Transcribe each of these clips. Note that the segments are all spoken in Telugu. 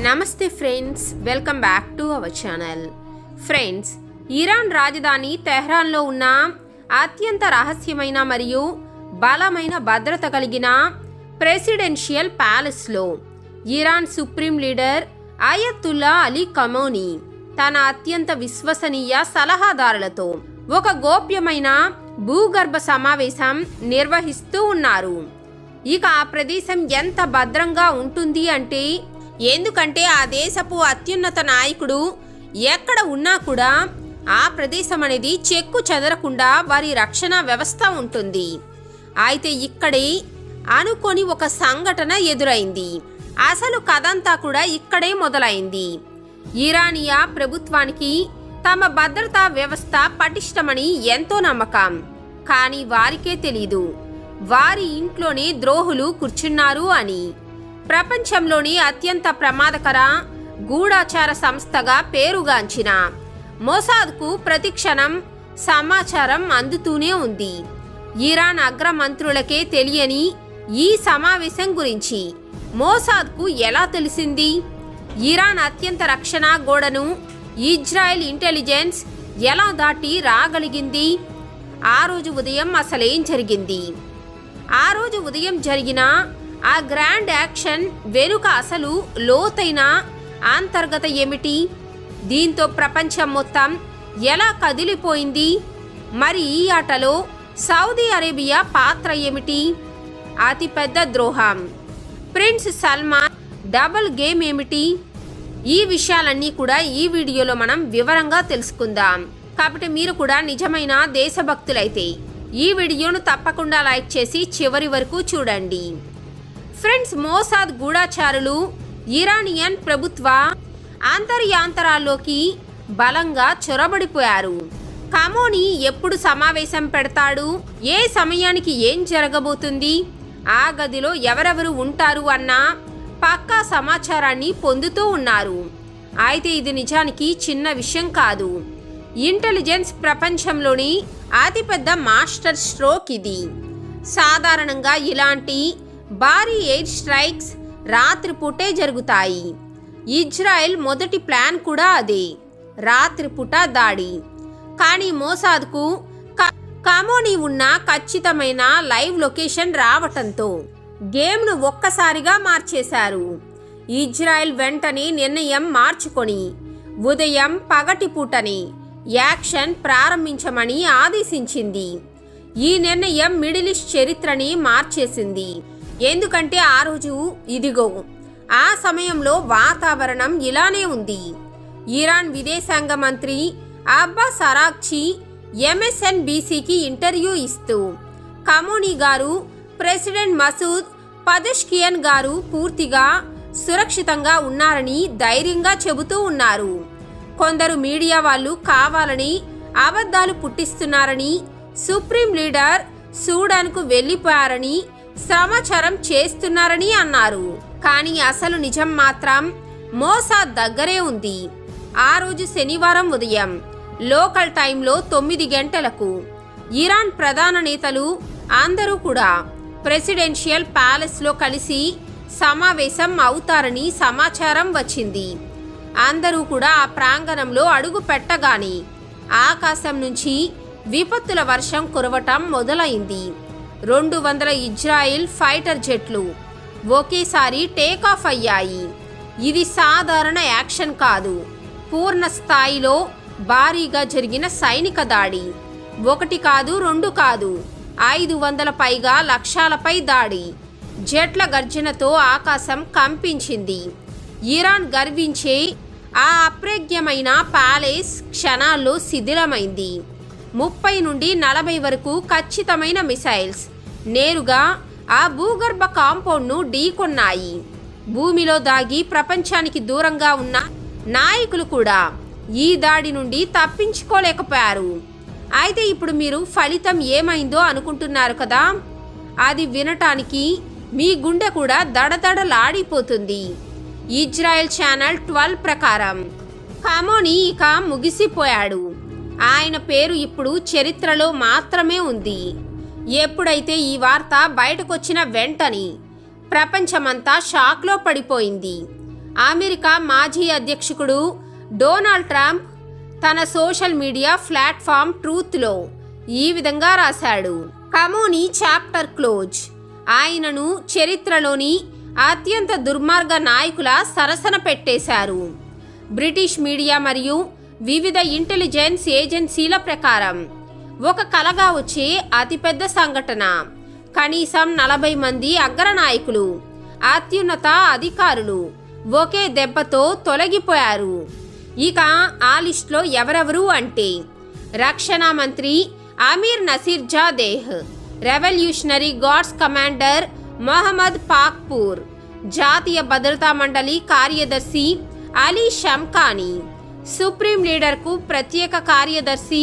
నమస్తే friends, welcome back to our channel. Friends, Iran రాజధాని తెహ్రాన్లో ఉన్న అత్యంత రహస్యమైన మరియు బలమైన భద్రత కలిగిన ప్రెసిడెన్షియల్ ప్యాలెస్లో Iran supreme leader Ayatollah Ali Khamenei తన అత్యంత విశ్వసనీయ సలహాదారులతో ఒక గోప్యమైన భూగర్భ సమావేశం నిర్వహిస్తూ ఉన్నారు. ఇక ఆ ప్రదేశం ఎంత భద్రంగా ఉంటుంది అంటే, ఎందుకంటే ఆ దేశపు అత్యున్నత నాయకుడు ఎక్కడ ఉన్నా కూడా ఆ ప్రదేశం అనేది చెక్కు చెదరకుండా వారి రక్షణ వ్యవస్థ ఉంటుంది. అయితే ఇక్కడే అనుకోని ఒక సంఘటన ఎదురైంది. అసలు కథంతా కూడా ఇక్కడే మొదలైంది. ఇరానియా ప్రభుత్వానికి తమ భద్రతా వ్యవస్థ పటిష్టమని ఎంతో నమ్మకం. కానీ వారికే తెలీదు, వారి ఇంట్లోనే ద్రోహులు కూర్చున్నారు అని. ప్రపంచంలోని అత్యంత ప్రమాదకర గూఢాచార సంస్థగా పేరుగాంచిన మొసాద్కు ప్రతిక్షణం సమాచారం అందుతూనే ఉంది. ఇరాన్ అగ్రమంత్రులకే తెలియని ఈ సమావేశం గురించి మొసాద్కు ఎలా తెలిసింది? ఇరాన్ అత్యంత రక్షణ గోడను ఇజ్రాయెల్ ఇంటెలిజెన్స్ ఎలా దాటి రాగలిగింది? ఆ రోజు ఉదయం అసలేం జరిగింది? ఆ రోజు ఉదయం జరిగిన ఆ గ్రాండ్ యాక్షన్ వెనుక అసలు లోతైన అంతర్గత ఏమిటి? దీంతో ప్రపంచం మొత్తం ఎలా కదిలిపోయింది? మరి ఈ ఆటలో సౌదీ అరేబియా పాత్ర ఏమిటి? అతిపెద్ద ద్రోహం, ప్రిన్స్ సల్మాన్ డబుల్ గేమ్ ఏమిటి? ఈ విషయాలన్నీ కూడా ఈ వీడియోలో మనం వివరంగా తెలుసుకుందాం. కాబట్టి మీరు కూడా నిజమైన దేశభక్తులైతే ఈ వీడియోను తప్పకుండా లైక్ చేసి చివరి వరకు చూడండి. ఫ్రెండ్స్, మోసాద్ గూఢాచారులు ఇరానియన్ ప్రభుత్వ అంతర్యాంతరాల్లోకి బలంగా చొరబడిపోయారు. ఖమోనీ ఎప్పుడు సమావేశం పెడతాడు, ఏ సమయానికి ఏం జరగబోతుంది, ఆ గదిలో ఎవరెవరు ఉంటారు అన్న పక్కా సమాచారాన్ని పొందుతూ ఉన్నారు. అయితే ఇది నిజానికి చిన్న విషయం కాదు. ఇంటెలిజెన్స్ ప్రపంచంలోని అతిపెద్ద మాస్టర్ స్ట్రోక్ ఇది. సాధారణంగా ఇలాంటి భారీ ఎయిర్ స్ట్రైక్స్ రాత్రిపూటే జరుగుతాయి. ఇజ్రాయెల్ మొదటి ప్లాన్ కూడా అదే, రాత్రిపూట దాడి. కానీ మోసాద్కు ఖమోనీ ఉన్న ఖచ్చితమైన లైవ్ లొకేషన్ రావటంతో గేమ్ను ఒక్కసారిగా మార్చేశారు. ఇజ్రాయెల్ వెంటనే నిర్ణయం మార్చుకొని ఉదయం పగటిపూటని యాక్షన్ ప్రారంభించమని ఆదేశించింది. ఈ నిర్ణయం మిడిల్ ఈస్ట్ చరిత్రని మార్చేసింది. ఎందుకంటే ఆ రోజు ఇదిగో ఆ సమయంలో వాతావరణం ఇలానే ఉంది. ఇరాన్ విదేశాంగ మంత్రి అబ్బాస్ అరాగ్చి MSNBCకి ఇంటర్వ్యూ ఇస్తూ ఖమోనీ గారు, ప్రెసిడెంట్ మసూద్ పజెష్కియాన్ గారు పూర్తిగా సురక్షితంగా ఉన్నారని ధైర్యంగా చెబుతూ ఉన్నారు. కొందరు మీడియా వాళ్ళు కావాలని అబద్ధాలు పుట్టిస్తున్నారని, సుప్రీం లీడర్ సూడాన్కు వెళ్లిపోయారని సమాచారం చేస్తున్నారని అన్నారు. కానీ అసలు నిజం మాత్రం మోసాద్ దగ్గరే ఉంది. ఆ రోజు శనివారం ఉదయం లోకల్ టైంలో 9 గంటలకు ఇరాన్ ప్రధాన నేతలు అందరూ కూడా ప్రెసిడెన్షియల్ ప్యాలెస్లో కలిసి సమావేశం అవుతారని సమాచారం వచ్చింది. అందరూ కూడా ఆ ప్రాంగణంలో అడుగు పెట్టగానే ఆకాశం నుంచి విపత్తుల వర్షం కురవటం మొదలైంది. 200 ఇజ్రాయెల్ ఫైటర్ జెట్లు ఒకేసారి టేకాఫ్ అయ్యాయి. ఇది సాధారణ యాక్షన్ కాదు, పూర్ణ స్థాయిలో భారీగా జరిగిన సైనిక దాడి. 1 కాదు, 2 కాదు, 500 పైగా లక్ష్యాలపై దాడి. జెట్ల గర్జనతో ఆకాశం కంపించింది. ఇరాన్ గర్వించే ఆ అప్రజ్ఞమైన ప్యాలెస్ క్షణాల్లో శిథిలమైంది. 30 నుండి 40 వరకు ఖచ్చితమైన మిసైల్స్ నేరుగా ఆ భూగర్భ కాంపౌండ్ను ఢీకొన్నాయి. భూమిలో దాగి ప్రపంచానికి దూరంగా ఉన్న నాయకులు కూడా ఈ దాడి నుండి తప్పించుకోలేకపోయారు. అయితే ఇప్పుడు మీరు ఫలితం ఏమైందో అనుకుంటున్నారు కదా? అది వినటానికి మీ గుండె కూడా దడదడలాడిపోతుంది. ఇజ్రాయెల్ ఛానల్ 12 ప్రకారం ఖమోనీ ఇక ముగిసిపోయాడు. ఆయన పేరు ఇప్పుడు చరిత్రలో మాత్రమే ఉంది. ఎప్పుడైతే ఈ వార్త బయటకొచ్చిన వెంటనే ప్రపంచమంతా షాక్లో పడిపోయింది. అమెరికా మాజీ అధ్యక్షుడు డొనాల్డ్ ట్రంప్ తన సోషల్ మీడియా ప్లాట్ఫామ్ ట్రూత్లో ఈ విధంగా రాశాడు. ఖమోనీ చాప్టర్ క్లోజ్. ఆయనను చరిత్రలోని అత్యంత దుర్మార్గ నాయకుల సరసన పెట్టేశారు. బ్రిటిష్ మీడియా మరియు వివిధ ఇంటెలిజెన్స్ ఏజెన్సీల ప్రకారం ఒక కలగా వచ్చే అతిపెద్ద సంఘటన. కనీసం 40 మంది అగ్రనాయకులు, అత్యున్నత అధికారులు ఒకే దెబ్బతో తొలగిపోయారు. ఇక ఆ లిస్టులో ఎవరెవరు అంటే రక్షణ మంత్రి Amir Nasir Zadeh, revolutionary guards commander Mohammad Pakpour, జాతీయ భద్రతా మండలి కార్యదర్శి అలీ షమ్ఖానీ, సుప్రీం లీడర్కు ప్రత్యేక కార్యదర్శి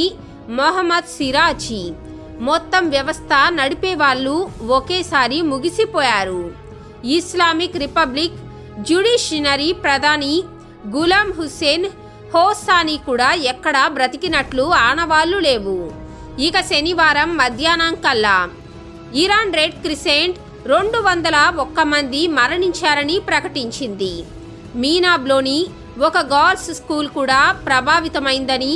మొహమ్మద్ సిరాజీ, మొత్తం వ్యవస్థ నడిపే వాళ్ళు ఒకేసారి ముగిసిపోయారు. ఇస్లామిక్ రిపబ్లిక్ జ్యుడిషియరీ ప్రధాని గులాం హుస్సేన్ హోసానీ కూడా ఎక్కడా బ్రతికినట్లు ఆనవాళ్లు లేవు. ఇక శనివారం మధ్యాహ్నం కల్లా ఇరాన్ రెడ్ క్రిసెంట్ 201 మంది మరణించారని ప్రకటించింది. మీనాబ్లోని ఒక గర్ల్స్ స్కూల్ కూడా ప్రభావితమైందని,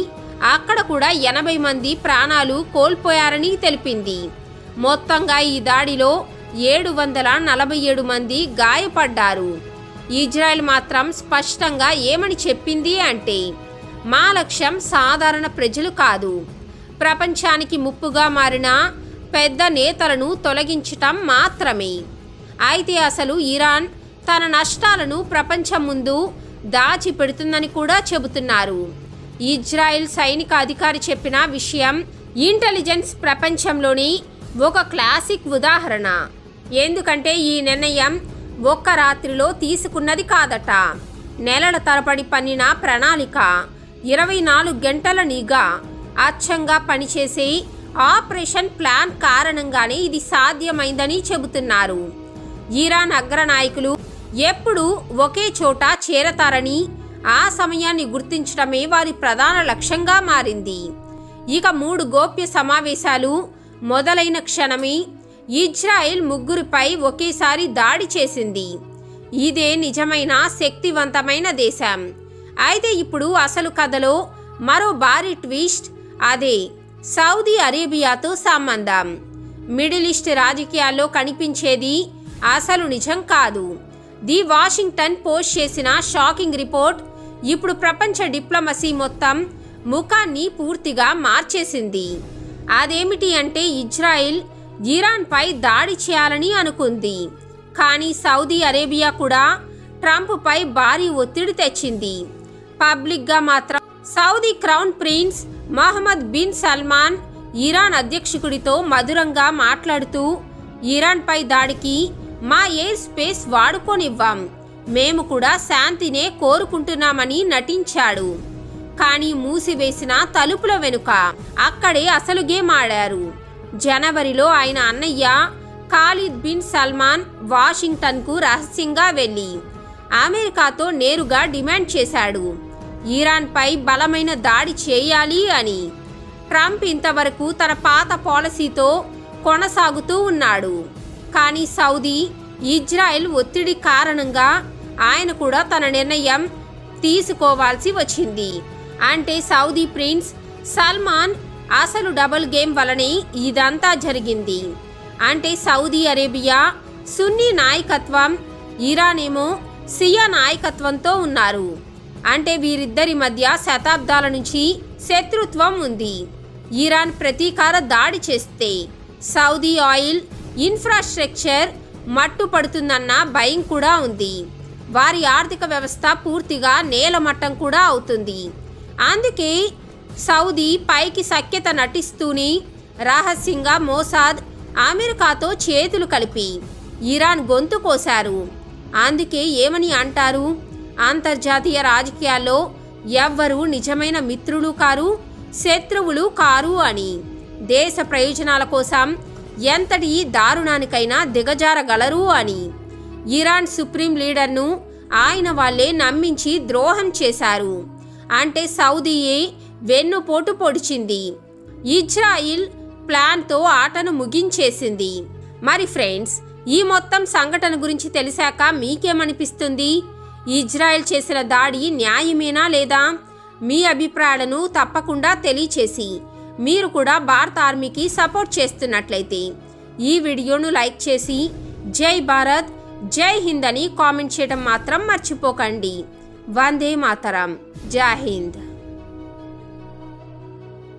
అక్కడ కూడా 80 మంది ప్రాణాలు కోల్పోయారని తెలిపింది. మొత్తంగా ఈ దాడిలో 747 మంది గాయపడ్డారు. ఇజ్రాయెల్ మాత్రం స్పష్టంగా ఏమని చెప్పింది అంటే, మా లక్ష్యం సాధారణ ప్రజలు కాదు, ప్రపంచానికి ముప్పుగా మారిన పెద్ద నేతలను తొలగించటం మాత్రమే. అయితే అసలు ఇరాన్ తన నష్టాలను ప్రపంచం ముందు దాచిపెడుతుందని కూడా చెబుతున్నారు. ఇజ్రాయెల్ సైనిక అధికారి చెప్పిన విషయం ఇంటెలిజెన్స్ ప్రపంచంలోని ఒక క్లాసిక్ ఉదాహరణ. ఎందుకంటే ఈ నిర్ణయం ఒక్క రాత్రిలో తీసుకున్నది కాదట. నెలల తరబడి పన్నిన ప్రణాళిక, 24 గంటల నిఘా, అచ్చంగా పనిచేసే ఆపరేషన్ ప్లాన్ కారణంగానే ఇది సాధ్యమైందని చెబుతున్నారు. ఇరాన్ అగ్రనాయకులు ఎప్పుడూ ఒకే చోట చేరతారని, ఆ సమయాన్ని గుర్తించడమే వారి ప్రధాన లక్ష్యంగా మారింది. ఇక 3 గోప్య సమావేశాలు మొదలైన క్షణమే ఇజ్రాయెల్ 3పై ఒకేసారి దాడి చేసింది. ఇదే నిజమైన శక్తివంతమైన దేశం. అయితే ఇప్పుడు అసలు కథలో మరో భారీ ట్విస్ట్, అదే సౌదీ అరేబియాతో సంబంధం. మిడిల్ ఈస్ట్ రాజకీయాల్లో కనిపించేది అసలు నిజం కాదు. ది వాషింగ్టన్ పోస్ట్ చేసిన షాకింగ్ రిపోర్ట్ ఇప్పుడు ప్రపంచ డిప్లొమసీ మొత్తం ముఖాన్ని పూర్తిగా మార్చేసింది. అదేమిటి అంటే ఇజ్రాయెల్ ఇరాన్పై దాడి చేయాలని అనుకుంది. కానీ సౌదీ అరేబియా కూడా ట్రంప్పై భారీ ఒత్తిడి తెచ్చింది. పబ్లిక్గా మాత్రం Saudi crown prince Mohammed bin Salman Iran అధ్యక్షుడితో మధురంగా మాట్లాడుతూ, ఇరాన్పై దాడికి మా ఎయిర్ స్పేస్ వాడుకోనివ్వం, మేము కూడా శాంతినే కోరుకుంటున్నామని నటించాడు. కానీ మూసివేసిన తలుపుల వెనుక అక్కడే అసలు గేమ్ ఆడారు. జనవరిలో ఆయన అన్నయ్య ఖాలిద్ బిన్ సల్మాన్ వాషింగ్టన్కు రహస్యంగా వెళ్లి అమెరికాతో నేరుగా డిమాండ్ చేశాడు, ఇరాన్పై బలమైన దాడి చేయాలి అని. ట్రంప్ ఇంతవరకు తన పాత పాలసీతో కొనసాగుతూ ఉన్నాడు. కానీ సౌదీ, ఇజ్రాయెల్ ఒత్తిడి కారణంగా ఆయన కూడా తన నిర్ణయం తీసుకోవాల్సి వచ్చింది. అంటే సౌదీ ప్రిన్స్ సల్మాన్ అసలు డబుల్ గేమ్ వలనే ఇదంతా జరిగింది. అంటే సౌదీ అరేబియా సున్నీ నాయకత్వం, ఇరాన్ ఏమో షియా నాయకత్వంతో ఉన్నారు. అంటే వీరిద్దరి మధ్య శతాబ్దాల నుంచి శత్రుత్వం ఉంది. ఇరాన్ ప్రతీకార దాడి చేస్తే సౌదీ ఆయిల్ ఇన్ఫ్రాస్ట్రక్చర్ మట్టుపడుతుందన్న భయం కూడా ఉంది. వారి ఆర్థిక వ్యవస్థ పూర్తిగా నేలమట్టం కూడా అవుతుంది. అందుకే సౌదీ పైకి సఖ్యత నటిస్తూనే రహస్యంగా మోసాద్ అమెరికాతో చేతులు కలిపి ఇరాన్ గొంతు కోశారు. అందుకే ఏమని అంటారు, అంతర్జాతీయ రాజకీయాల్లో ఎవ్వరూ నిజమైన మిత్రులు కారు, శత్రువులు కారు అని. దేశ ప్రయోజనాల కోసం ఎంతటి దారుణానికైనా దిగజారగలరు అని. ఇరాన్ సుప్రీం లీడర్ను ఆయన వాళ్ళే నమ్మించి ద్రోహం చేశారు. అంటే సౌదీయే వెన్నుపోటు పొడిచింది. ఇజ్రాయిల్ ప్లాన్తో ఆటను ముగించేసింది. మరి ఫ్రెండ్స్, ఈ మొత్తం సంఘటన గురించి తెలిసాక మీకేమనిపిస్తుంది? ఇజ్రాయెల్ చేసిన దాడి న్యాయమేనా లేదా? మీ అభిప్రాయాలను తప్పకుండా తెలియచేసి మీరు కూడా భారత ఆర్మీకి సపోర్ట్ చేస్తున్నట్లయితే ఈ వీడియోను లైక్ చేసి జై భారత్ జై హింద్ అని కామెంట్ చేయడం మాత్రం మర్చిపోకండి. వందే మాతరం. జై హింద్.